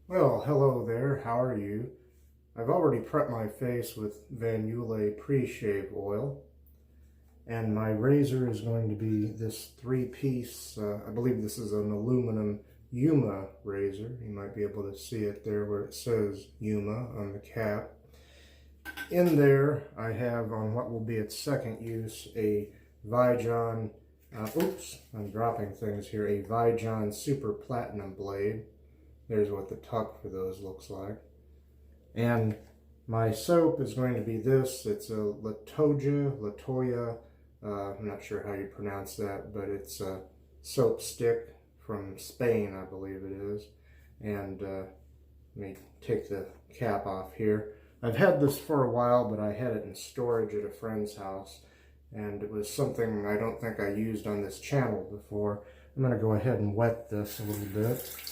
Well, hello there, how are you? I've already prepped my face with Van Yulay pre-shave oil, and my razor is going to be this three-piece, I believe this is an aluminum Yuma razor. You might be able to see it there where it says Yuma on the cap. In there, I have, on what will be its second use, a Vijon, oops, I'm dropping things here, a Vijon Super Platinum blade. There's what the tuck for those looks like. And my soap is going to be this. It's a Toja, I'm not sure how you pronounce that, but it's a soap stick from Spain, I believe it is. And let me take the cap off here. I've had this for a while, but I had it in storage at a friend's house, and it was something I don't think I used on this channel before. I'm going to go ahead and wet this a little bit.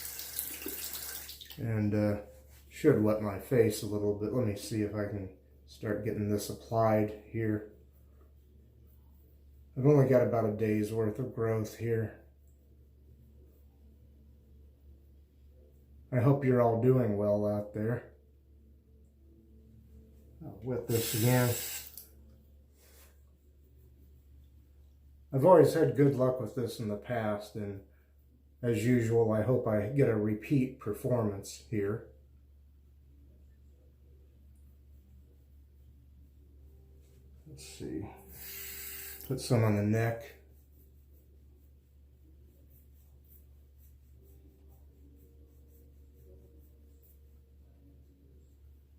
And should wet my face a little bit. Let me see if I can start getting this applied here. I've only got about a day's worth of growth here. I hope you're all doing well out there. I'll wet this again. I've always had good luck with this in the past, and as usual, I hope I get a repeat performance here. Let's see. Put some on the neck.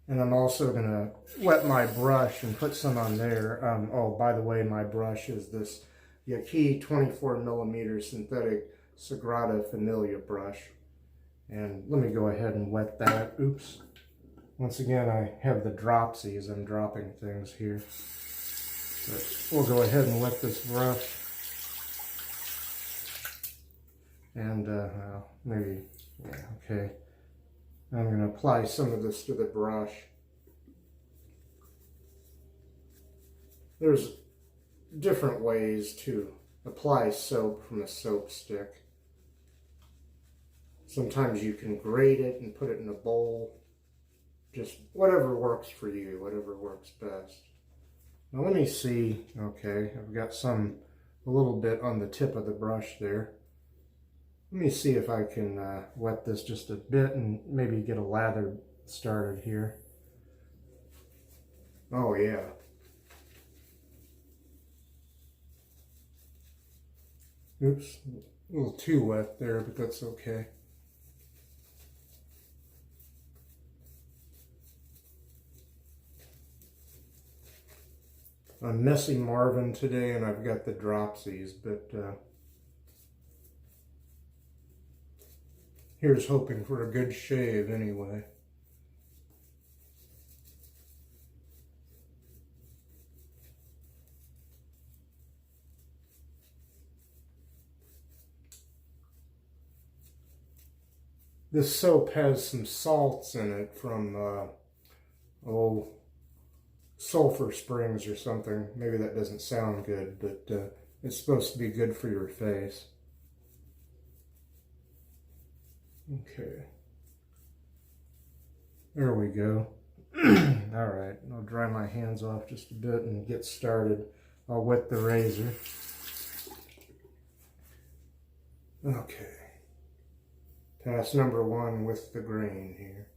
And I'm also going to wet my brush and put some on there. Oh, by the way, my brush is this Yaqi 24mm synthetic Sagrada Familia brush. And let me go ahead and wet that. Oops. Once again, I have the dropsies. I'm dropping things here. But we'll go ahead and wet this brush. And maybe, yeah, okay. I'm going to apply some of this to the brush. There's different ways to apply soap from a soap stick. Sometimes you can grate it and put it in a bowl. Just whatever works for you, whatever works best. Now let me see. Okay, I've got a little bit on the tip of the brush there. Let me see if I can wet this just a bit and maybe get a lather started here. Oh yeah. Oops, a little too wet there, but that's okay. I'm messy Marvin today, and I've got the dropsies, but here's hoping for a good shave anyway. This soap has some salts in it from, Sulphur Springs or something. Maybe that doesn't sound good, but it's supposed to be good for your face. Okay. There we go. All right, I'll dry my hands off just a bit and get started. I'll wet the razor. Okay. Pass number one with the grain here.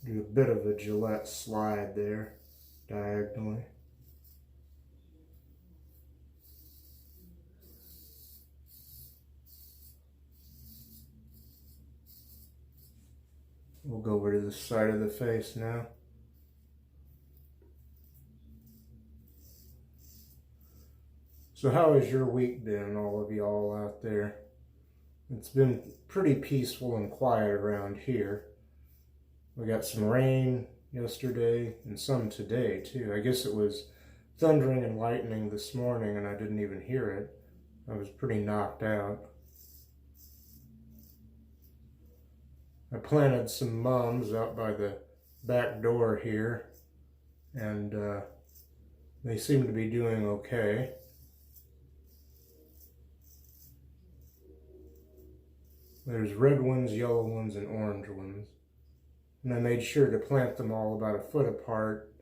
Do a bit of a Gillette slide there, diagonally. We'll go over to the side of the face now. So how has your week been, all of y'all out there? It's been pretty peaceful and quiet around here. We got some rain yesterday and some today too. I guess it was thundering and lightning this morning and I didn't even hear it. I was pretty knocked out. I planted some mums out by the back door here, and they seem to be doing okay. There's red ones, yellow ones, and orange ones. And I made sure to plant them all about a foot apart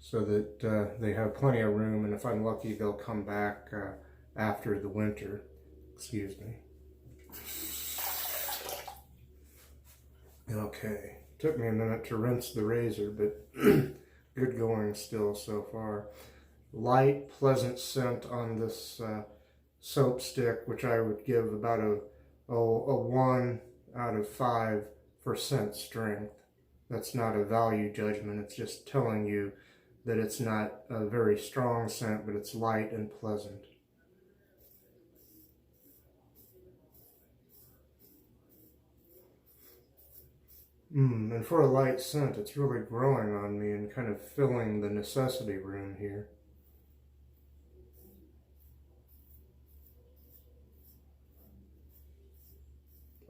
so that they have plenty of room, and if I'm lucky, they'll come back after the winter. Excuse me. Okay, took me a minute to rinse the razor, but good going still so far. Light, pleasant scent on this soap stick, which I would give about a 1 out of 5 for scent strength. That's not a value judgment, it's just telling you that it's not a very strong scent, but it's light and pleasant. And for a light scent, it's really growing on me and kind of filling the necessity room here.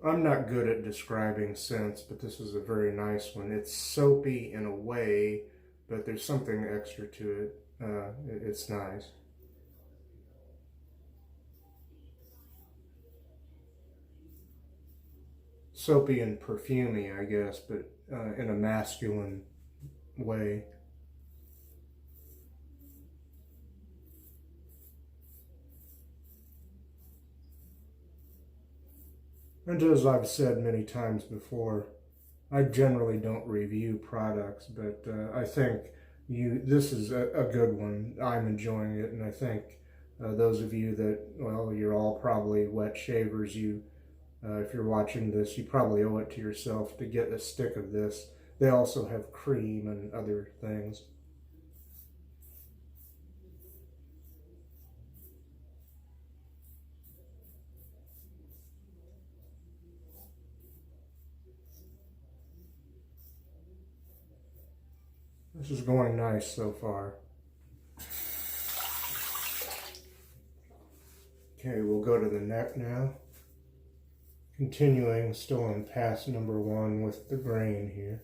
I'm not good at describing scents, but this is a very nice one. It's soapy in a way, but there's something extra to it. It's nice. Soapy and perfumey, I guess, but in a masculine way. And as I've said many times before, I generally don't review products, but I think this is a good one. I'm enjoying it, and I think those of you that, well, you're all probably wet shavers, if you're watching this, you probably owe it to yourself to get a stick of this. They also have cream and other things. This is going nice so far. Okay, we'll go to the neck now. Continuing still in pass number 1 with the grain here.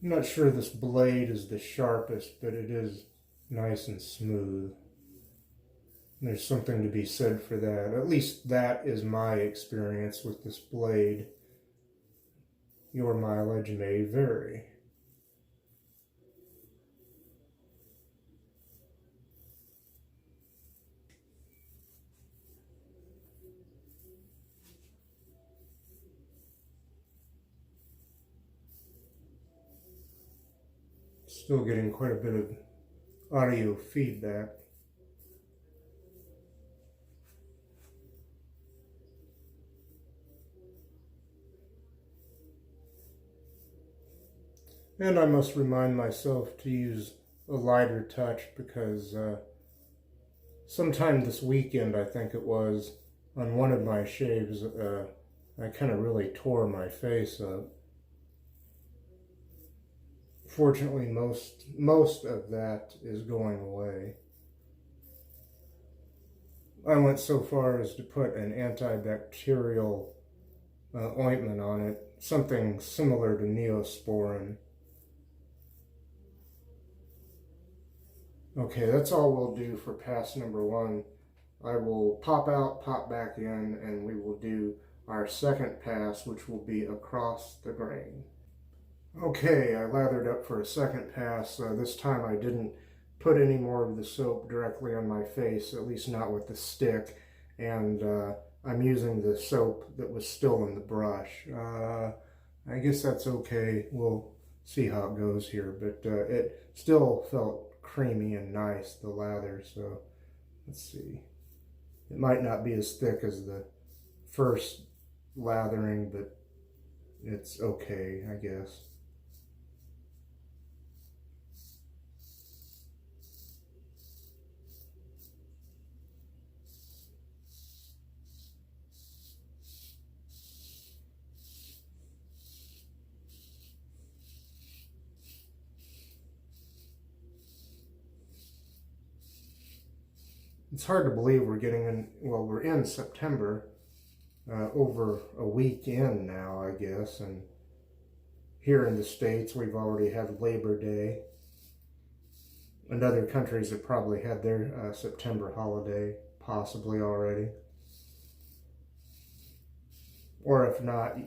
I'm not sure this blade is the sharpest, but it is nice and smooth. There's something to be said for that. At least that is my experience with this blade. Your mileage may vary. Still getting quite a bit of audio feedback. And I must remind myself to use a lighter touch because sometime this weekend, I think it was, on one of my shaves, I kind of really tore my face up. Fortunately, most of that is going away. I went so far as to put an antibacterial ointment on it, something similar to Neosporin. Okay, that's all we'll do for pass number 1. I will pop out, pop back in, and we will do our second pass, which will be across the grain. Okay, I lathered up for a second pass. This time I didn't put any more of the soap directly on my face, at least not with the stick, and I'm using the soap that was still in the brush. I guess that's okay. We'll see how it goes here, but it still felt creamy and nice, the lather, so let's see. It might not be as thick as the first lathering, but it's okay, I guess. It's hard to believe we're getting in, well, we're in September, over a week in now, I guess, and here in the States we've already had Labor Day, and other countries have probably had their September holiday possibly already. Or if not,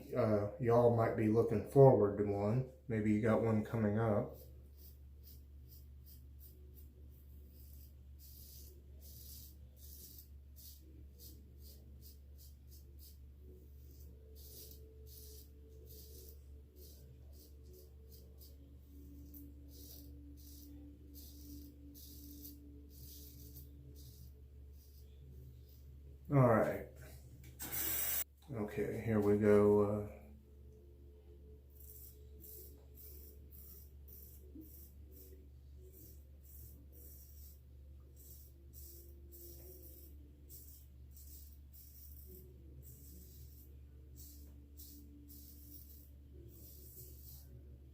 y'all might be looking forward to one. Maybe you got one coming up. All right. Okay, here we go.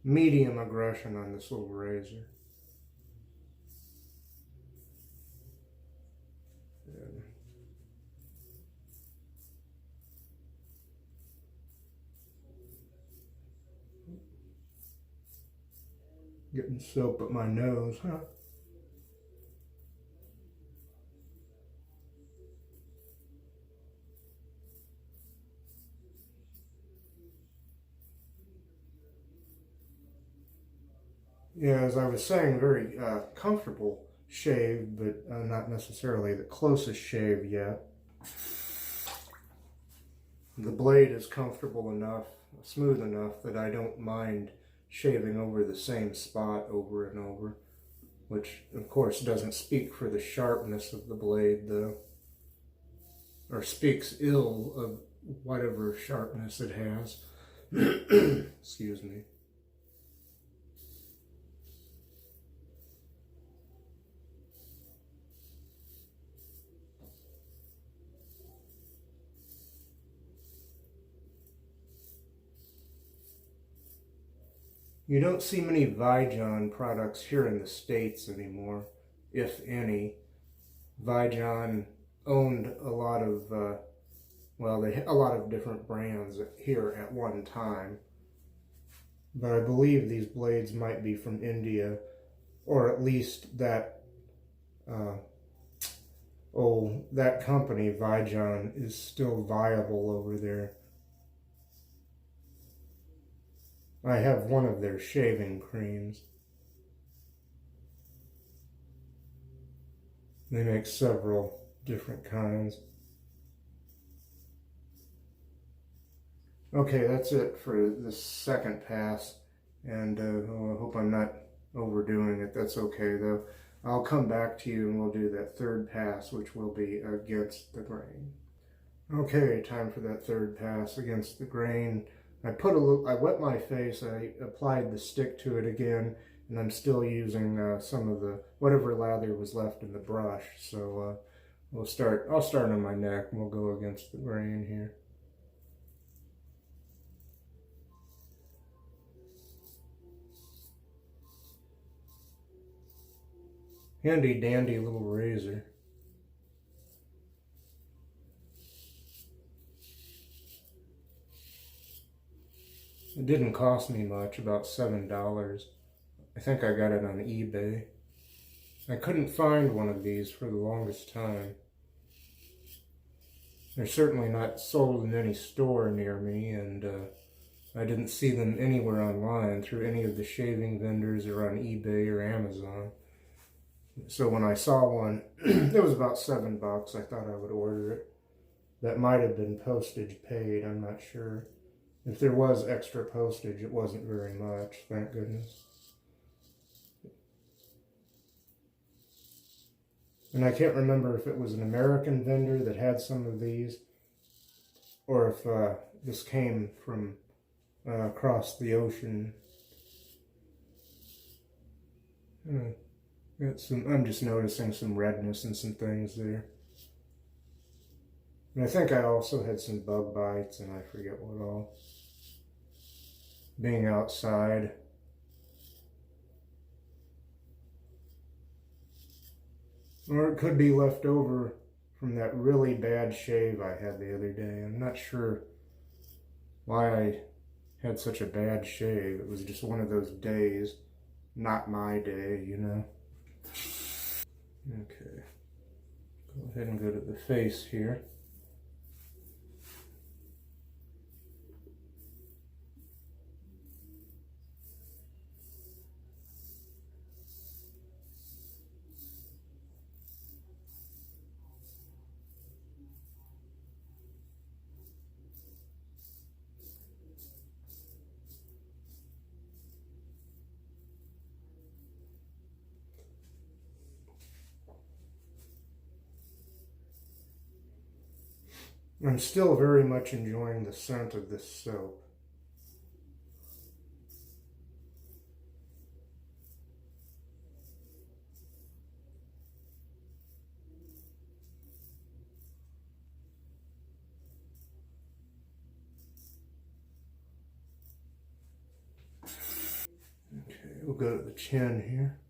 Medium aggression on this little razor. Getting soap up my nose, huh? Yeah, as I was saying, very comfortable shave, but not necessarily the closest shave yet. The blade is comfortable enough, smooth enough, that I don't mind shaving over the same spot over and over, which of course doesn't speak for the sharpness of the blade though, or speaks ill of whatever sharpness it has. Excuse me. You don't see many Vijon products here in the States anymore, if any. Vijon owned a lot of, well, they had a lot of different brands here at one time. But I believe these blades might be from India, or at least that, that company, Vijon, is still viable over there. I have one of their shaving creams. They make several different kinds. Okay, that's it for this second pass, and I hope I'm not overdoing it. That's okay though. I'll come back to you and we'll do that third pass, which will be against the grain. Okay, time for that third pass against the grain. I wet my face, I applied the stick to it again, and I'm still using some of the, whatever lather was left in the brush. So I'll start on my neck and we'll go against the grain here. Handy dandy little razor. It didn't cost me much, about $7. I think I got it on eBay. I couldn't find one of these for the longest time. They're certainly not sold in any store near me, and I didn't see them anywhere online through any of the shaving vendors or on eBay or Amazon. So when I saw one, it was about $7. I thought I would order it. That might have been postage paid, I'm not sure. If there was extra postage, it wasn't very much, thank goodness. And I can't remember if it was an American vendor that had some of these, or if this came from across the ocean. I'm just noticing some redness and some things there. And I think I also had some bug bites, and I forget what all. Being outside. Or it could be left over from that really bad shave I had the other day. I'm not sure why I had such a bad shave. It was just one of those days. Not my day, you know. Okay. Go ahead and go to the face here. I'm still very much enjoying the scent of this soap. Okay, we'll go to the chin here.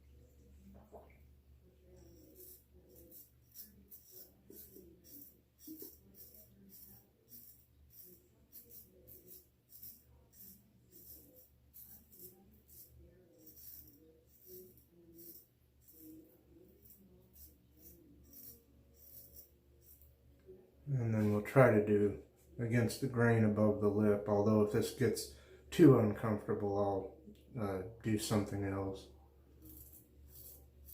And then we'll try to do against the grain above the lip, although if this gets too uncomfortable, I'll do something else.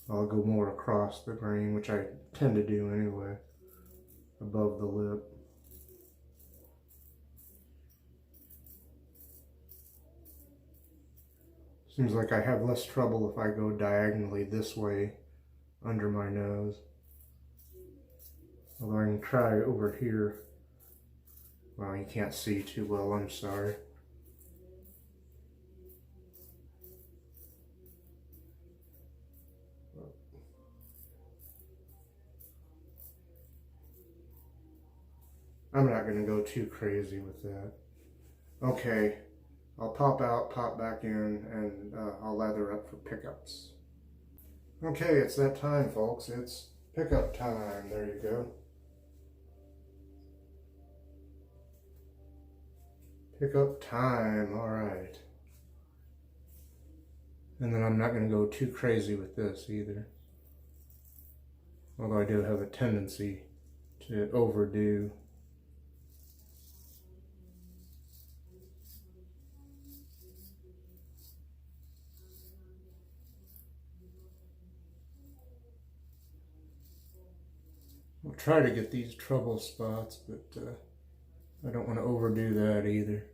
I'll go more across the grain, which I tend to do anyway, above the lip. Seems like I have less trouble if I go diagonally this way under my nose. Although I can try over here. Well, you can't see too well, I'm sorry. I'm not going to go too crazy with that. Okay, I'll pop out, pop back in, and I'll lather up for pickups. Okay, it's that time, folks. It's pickup time. There you go. Pickup time, alright. And then I'm not going to go too crazy with this either. Although I do have a tendency to overdo. I'll try to get these trouble spots, but I don't want to overdo that either.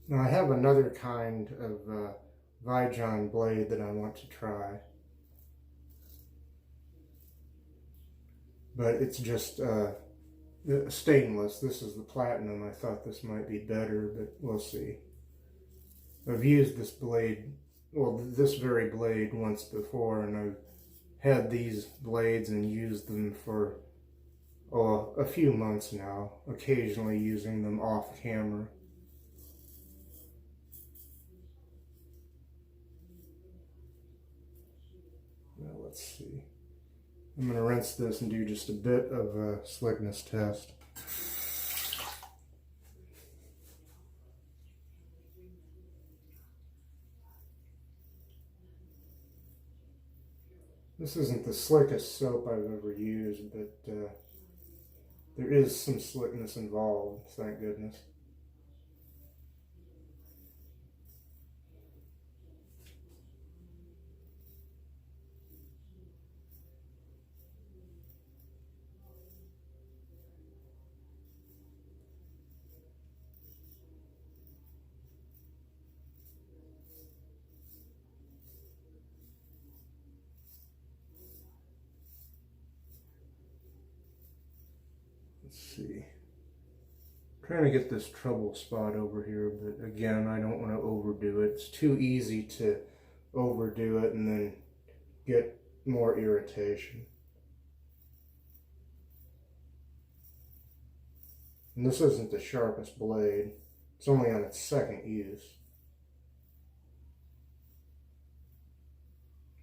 Now I have another kind of Vijon blade that I want to try. But it's just stainless. This is the platinum. I thought this might be better, but we'll see. I've used this blade, well, this very blade once before, and I've had these blades and used them for a few months now, occasionally using them off camera. Now let's see. I'm going to rinse this and do just a bit of a slickness test. This isn't the slickest soap I've ever used, but there is some slickness involved, thank goodness. Let's see. Trying to get this trouble spot over here, but again, I don't want to overdo it. It's too easy to overdo it and then get more irritation. And this isn't the sharpest blade. It's only on its second use.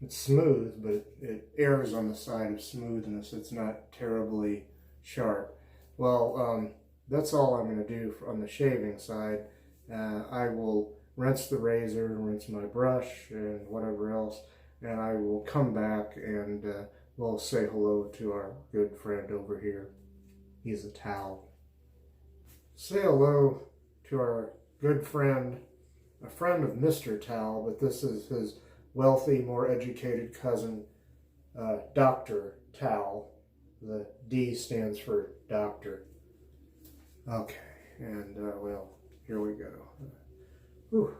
It's smooth, but it errs on the side of smoothness. It's not terribly sharp. Well, that's all I'm going to do on the shaving side. I will rinse the razor, rinse my brush, and whatever else, and I will come back and we'll say hello to our good friend over here. He's a towel. Say hello to our good friend, a friend of Mr. Towel, but this is his wealthy, more educated cousin, Dr. Towel. The D stands for doctor. Okay, and well, here we go. Whew.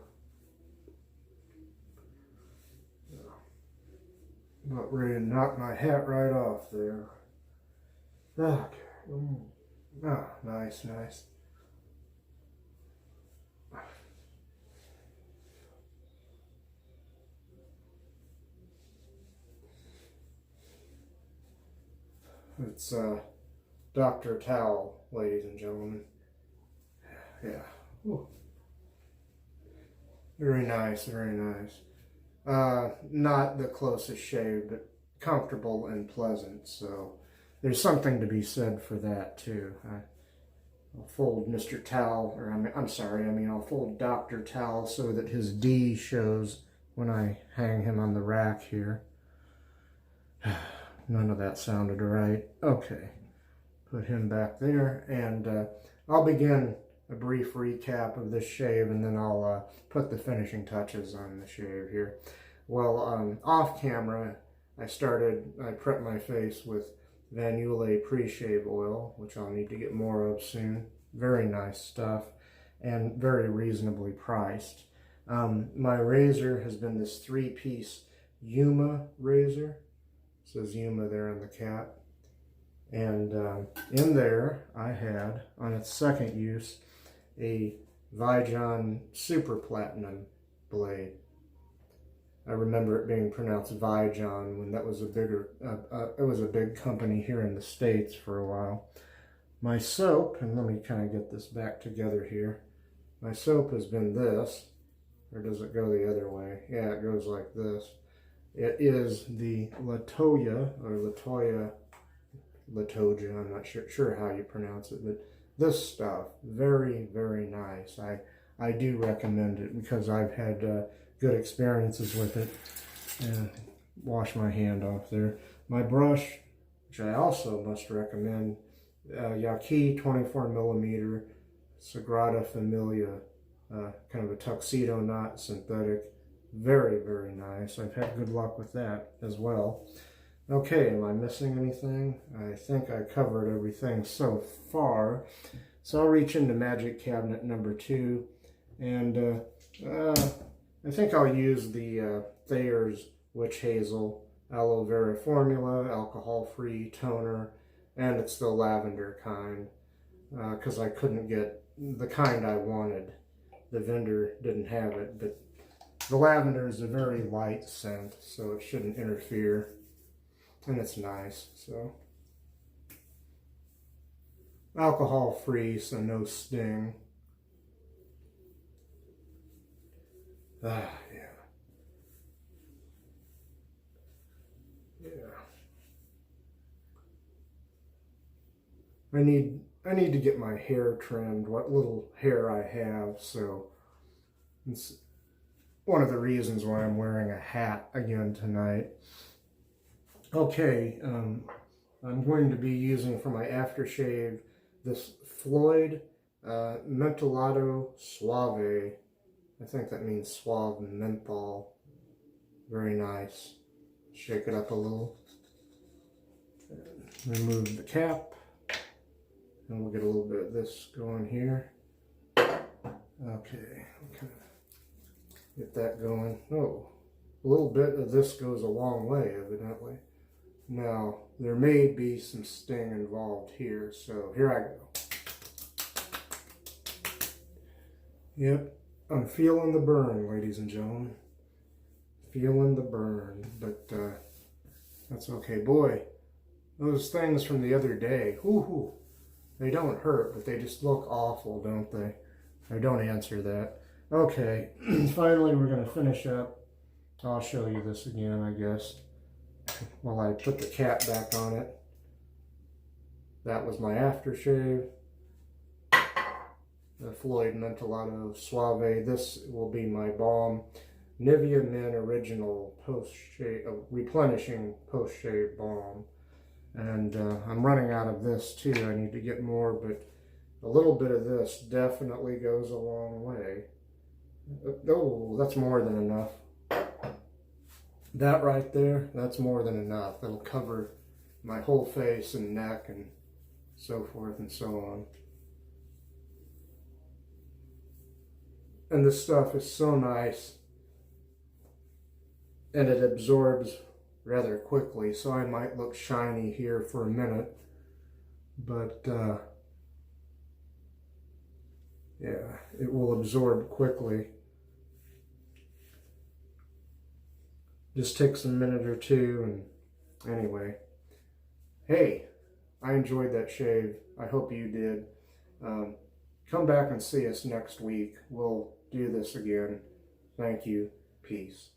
About ready to knock my hat right off there. Okay. Ah, nice, nice. It's Dr. Towel, ladies and gentlemen. Yeah. Ooh. Very nice, very nice. Not the closest shave, but comfortable and pleasant. So there's something to be said for that too. I'll fold Mr. Towel, or I'll fold Dr. Towel so that his D shows when I hang him on the rack here. None of that sounded right. Okay, put him back there, and I'll begin a brief recap of this shave, and then I'll put the finishing touches on the shave here. Well, off camera, I prepped my face with Van Yulay pre-shave oil, which I'll need to get more of soon. Very nice stuff, and very reasonably priced. My razor has been this 3-piece Yuma razor. It says Yuma there on the cap. And in there, I had, on its second use, a Vijon Super Platinum blade. I remember it being pronounced Vijon when that was it was a big company here in the States for a while. My soap, and let me kind of get this back together here. My soap has been this, or does it go the other way? Yeah, it goes like this. It is the Toja, I'm not sure how you pronounce it, but this stuff, very, very nice. I do recommend it because I've had good experiences with it. And wash my hand off there. My brush, which I also must recommend, Yaqi 24mm Sagrada Familia, kind of a tuxedo knot synthetic. Very, very nice. I've had good luck with that as well. Okay, am I missing anything? I think I covered everything so far. So I'll reach into magic cabinet number 2, and I think I'll use the Thayers Witch Hazel Aloe Vera Formula, alcohol-free toner, and it's the lavender kind, because I couldn't get the kind I wanted. The vendor didn't have it, but the lavender is a very light scent, so it shouldn't interfere. And it's nice, so. Alcohol-free, so no sting. Ah, yeah. Yeah. I need to get my hair trimmed, what little hair I have, so it's one of the reasons why I'm wearing a hat again tonight. Okay, I'm going to be using for my aftershave this Floid Mentolado Suave. I think that means suave menthol. Very nice. Shake it up a little. Remove the cap. And we'll get a little bit of this going here. Okay. Get that going. Oh, a little bit of this goes a long way, evidently. Now, there may be some sting involved here, so here I go. Yep, I'm feeling the burn, ladies and gentlemen. Feeling the burn, but that's okay. Boy, those things from the other day, whoo, they don't hurt, but they just look awful, don't they? I don't answer that. Okay, finally we're going to finish up. I'll show you this again, I guess, while I put the cap back on it. That was my aftershave. The Floid Mentolado Suave. This will be my balm. Nivea Men Original Post-Shave, Replenishing Post-Shave Balm. And I'm running out of this too. I need to get more, but a little bit of this definitely goes a long way. Oh, that's more than enough. That right there, that's more than enough. That'll cover my whole face and neck and so forth and so on. And this stuff is so nice, and it absorbs rather quickly, so I might look shiny here for a minute, but yeah, it will absorb quickly. Just takes a minute or two, and anyway, hey, I enjoyed that shave. I hope you did. Come back and see us next week. We'll do this again. Thank you. Peace.